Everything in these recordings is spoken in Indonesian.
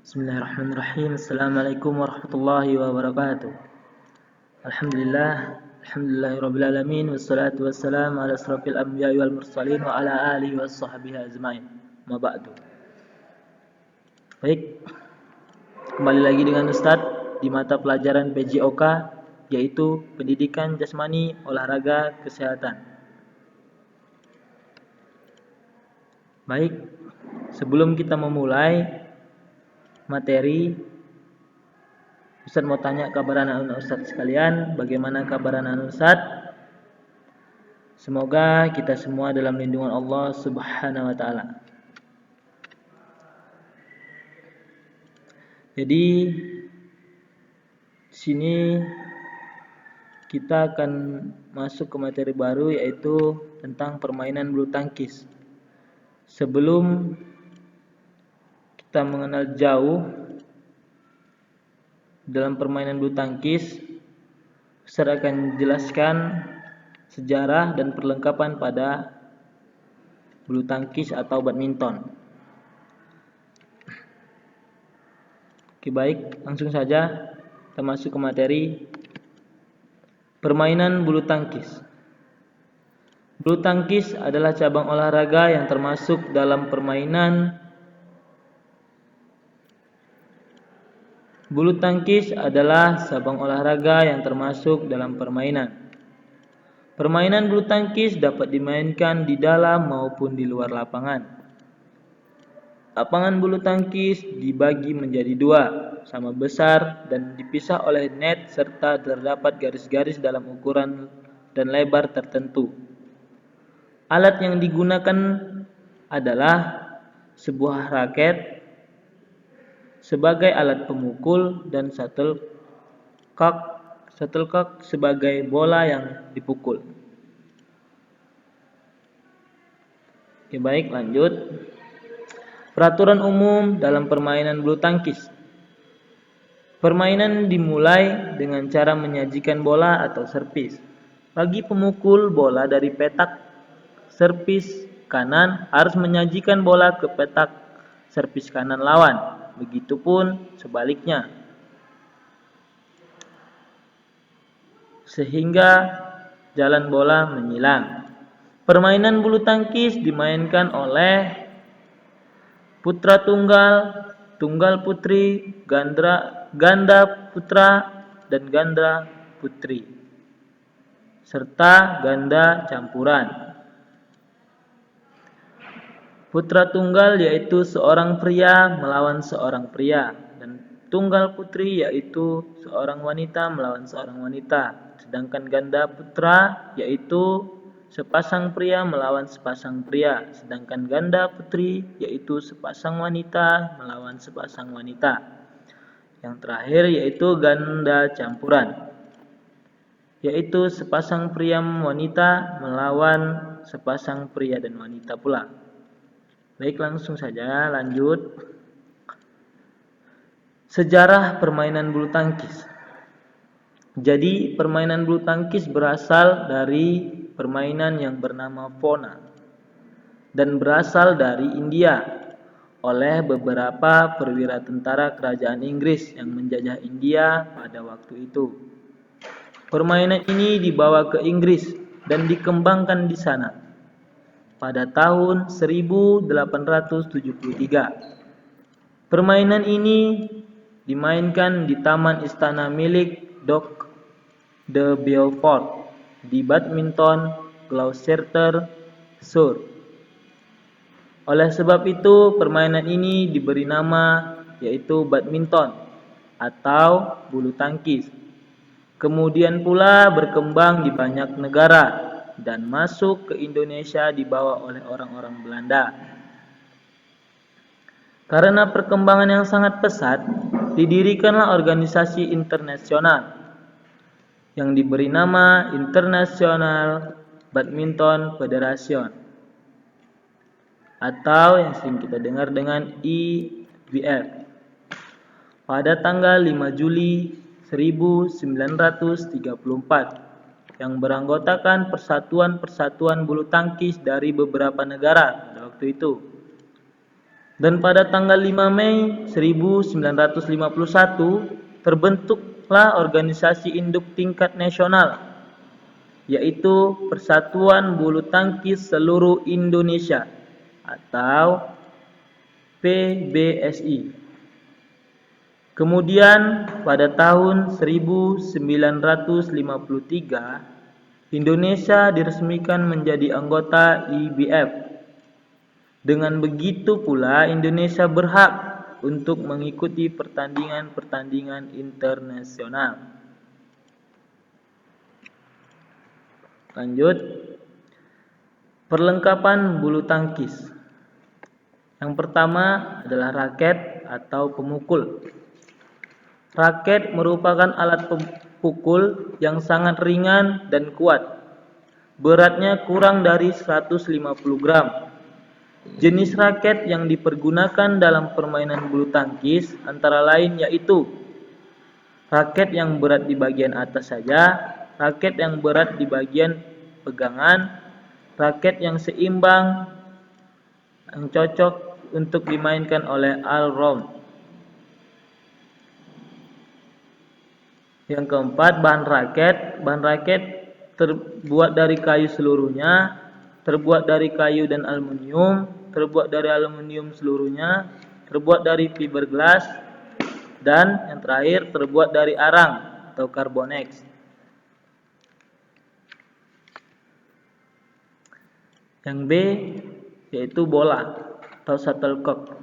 Bismillahirrahmanirrahim. Assalamualaikum warahmatullahi wabarakatuh. Alhamdulillahirabbil alamin wassalatu wassalamu ala asrofil anbiya'i wal mursalin wa ala alihi washabbihi ajmain. Ma ba'du. Baik. Kembali lagi dengan Ustadz di mata pelajaran PJOK yaitu Pendidikan Jasmani, Olahraga, Kesehatan. Baik. Sebelum kita memulai materi, Ustaz mau tanya kabar anak-anak Ustaz sekalian, bagaimana kabar anak-anak Ustaz? Semoga kita semua dalam lindungan Allah Subhanahu wa taala. Jadi sini kita akan masuk ke materi baru yaitu tentang permainan bulu tangkis. Sebelum kita mengenal jauh dalam permainan bulu tangkis, Ustaz akan jelaskan sejarah dan perlengkapan pada bulu tangkis atau badminton. Oke, baik, langsung saja kita masuk ke materi permainan bulu tangkis. Bulu tangkis adalah cabang olahraga yang termasuk dalam permainan Bulu tangkis adalah cabang olahraga yang termasuk dalam permainan. Permainan bulu tangkis dapat dimainkan di dalam maupun di luar lapangan. Lapangan bulu tangkis dibagi menjadi dua, sama besar dan dipisah oleh net serta terdapat garis-garis dalam ukuran dan lebar tertentu. Alat yang digunakan adalah sebuah raket sebagai alat pemukul dan shuttlecock sebagai bola yang dipukul. Oke, baik, lanjut. Peraturan umum dalam permainan bulu tangkis. Permainan dimulai dengan cara menyajikan bola atau servis. Bagi pemukul bola dari petak servis kanan harus menyajikan bola ke petak servis kanan lawan. Begitupun sebaliknya. Sehingga jalan bola menyilang. Permainan bulu tangkis dimainkan oleh putra tunggal, tunggal putri, ganda putra dan ganda putri, serta ganda campuran. Putra tunggal yaitu seorang pria melawan seorang pria, dan tunggal putri yaitu seorang wanita melawan seorang wanita. Sedangkan ganda putra yaitu sepasang pria melawan sepasang pria, sedangkan ganda putri yaitu sepasang wanita melawan sepasang wanita. Yang terakhir yaitu ganda campuran, yaitu sepasang pria wanita melawan sepasang pria dan wanita pula. Baik, langsung saja lanjut. Sejarah permainan bulu tangkis. Jadi, permainan bulu tangkis berasal dari permainan yang bernama Pona dan berasal dari India oleh beberapa perwira tentara kerajaan Inggris yang menjajah India pada waktu itu. Permainan ini dibawa ke Inggris dan dikembangkan di sana pada tahun 1873. Permainan ini dimainkan di Taman Istana milik Duke de Beaufort di Badminton, Gloucestershire. Oleh sebab itu, permainan ini diberi nama yaitu badminton atau bulu tangkis. Kemudian pula berkembang di banyak negara dan masuk ke Indonesia dibawa oleh orang-orang Belanda. Karena perkembangan yang sangat pesat, didirikanlah organisasi internasional yang diberi nama International Badminton Federation atau yang sering kita dengar dengan IBF pada tanggal 5 Juli 1934 yang beranggotakan persatuan-persatuan bulu tangkis dari beberapa negara pada waktu itu. Dan pada tanggal 5 Mei 1951 terbentuklah organisasi induk tingkat nasional, yaitu Persatuan Bulu Tangkis Seluruh Indonesia atau PBSI. Kemudian pada tahun 1953 Indonesia diresmikan menjadi anggota IBF. Dengan begitu pula Indonesia berhak untuk mengikuti pertandingan-pertandingan internasional. Lanjut, perlengkapan bulu tangkis. Yang pertama adalah raket atau pemukul. Raket merupakan alat pemukul yang sangat ringan dan kuat. Beratnya kurang dari 150 gram. Jenis raket yang dipergunakan dalam permainan bulu tangkis antara lain yaitu raket yang berat di bagian atas saja, raket yang berat di bagian pegangan, raket yang seimbang yang cocok untuk dimainkan oleh all-round. Yang keempat, bahan raket. Bahan raket terbuat dari kayu seluruhnya, terbuat dari kayu dan aluminium, terbuat dari aluminium seluruhnya, terbuat dari fiberglass, dan yang terakhir terbuat dari arang atau carbonex. Yang B yaitu bola atau shuttlecock.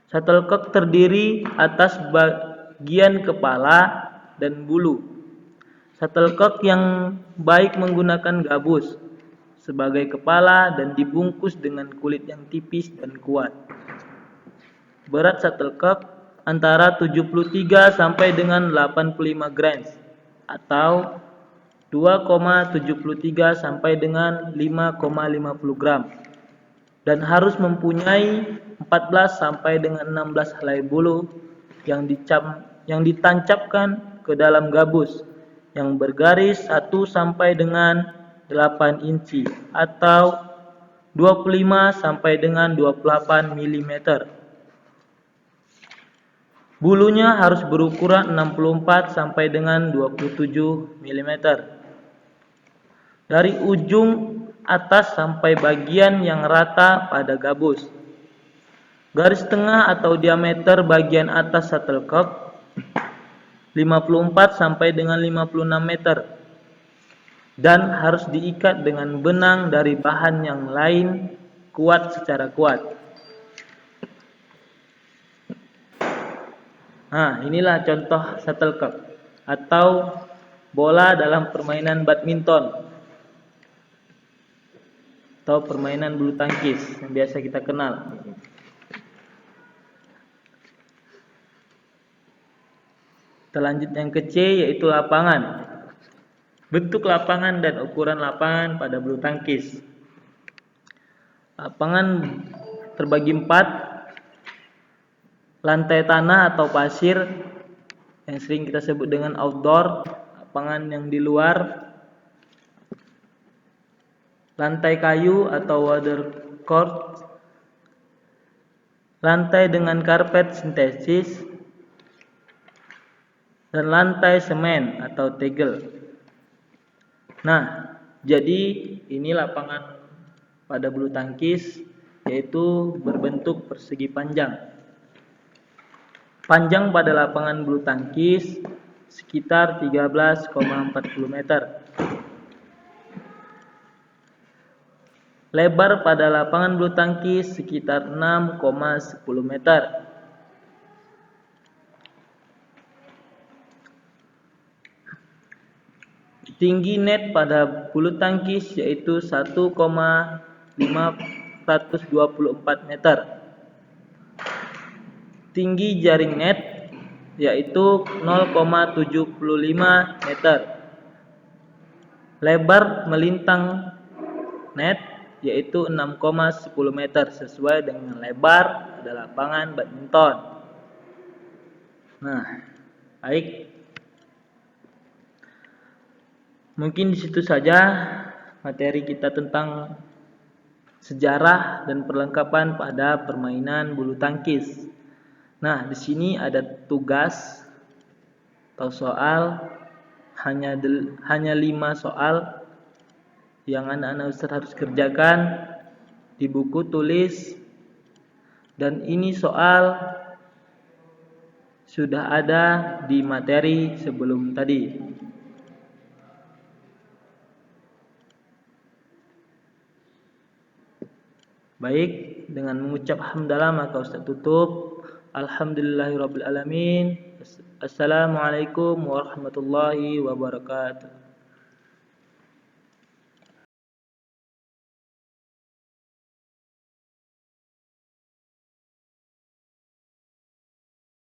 Shuttlecock terdiri atas bagian kepala dan bulu. Shuttlecock yang baik menggunakan gabus sebagai kepala dan dibungkus dengan kulit yang tipis dan kuat. Berat shuttlecock antara 73 sampai dengan 85 grams atau 2,73 sampai dengan 5,50 gram dan harus mempunyai 14 sampai dengan 16 helai bulu yang ditancapkan ke dalam gabus yang bergaris 1 sampai dengan 8 inci atau 25 sampai dengan 28 mm. Bulunya harus berukuran 64 sampai dengan 27 mm. Dari ujung atas sampai bagian yang rata pada gabus. Garis tengah atau diameter bagian atas shuttlecock 54 sampai dengan 56 meter. Dan harus diikat dengan benang dari bahan yang lain kuat secara kuat. Nah, inilah contoh shuttlecock atau bola dalam permainan badminton atau permainan bulu tangkis yang biasa kita kenal. Kita lanjut yang ke C yaitu lapangan. Bentuk lapangan dan ukuran lapangan pada bulu tangkis. Lapangan terbagi 4. Lantai tanah atau pasir yang sering kita sebut dengan outdoor, lapangan yang di luar. Lantai kayu atau water court. Lantai dengan karpet sintetis. Dan lantai semen atau tegel. Nah, jadi ini lapangan pada bulu tangkis yaitu berbentuk persegi panjang. Panjang pada lapangan bulu tangkis sekitar 13,40 meter. Lebar pada lapangan bulu tangkis sekitar 6,10 meter. Tinggi net pada bulu tangkis yaitu 1,524 meter. Tinggi jaring net yaitu 0,75 meter. Lebar melintang net yaitu 6,10 meter sesuai dengan lebar pada lapangan badminton. Nah, baik. Mungkin di situ saja materi kita tentang sejarah dan perlengkapan pada permainan bulu tangkis. Nah, di sini ada tugas atau soal, hanya 5 soal yang anak-anak Ustaz harus kerjakan di buku tulis, dan ini soal sudah ada di materi sebelum tadi. Baik, dengan mengucap hamdalah maka Ustaz tutup. Alhamdulillahirabbil alamin. Assalamualaikum warahmatullahi wabarakatuh.